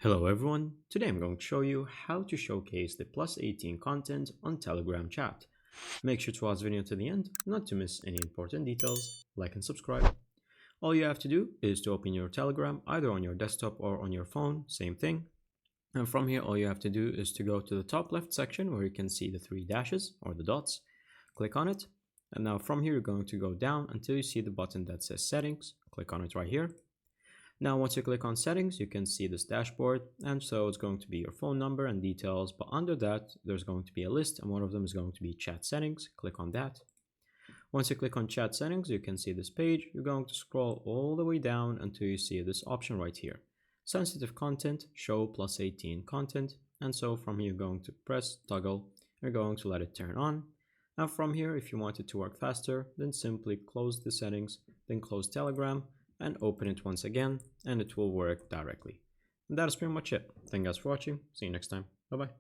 Hello everyone, today I'm going to show you how to showcase the plus 18 content on Telegram chat. Make sure to watch the video to the end, not to miss any important details, like and subscribe. All you have to do is to open your Telegram either on your desktop or on your phone, same thing. And from here all you have to do is to go to the top left section where you can see the three dashes or the dots. Click on it, and now from here you're going to go down until you see the button that says settings. Click on it right here. Now once you click on settings, you can see this dashboard, and so it's going to be your phone number and details, but under that there's going to be a list, and one of them is going to be chat settings. Click on that. Once you click on chat settings, you can see this page. You're going to scroll all the way down until you see this option right here, sensitive content, show plus 18 content, and so from here you're going to press toggle. You're going to let it turn on. Now from here, if you want it to work faster, then simply close the settings, then close Telegram and open it once again, and it will work directly. And that is pretty much it. Thank you guys for watching. See you next time. Bye bye.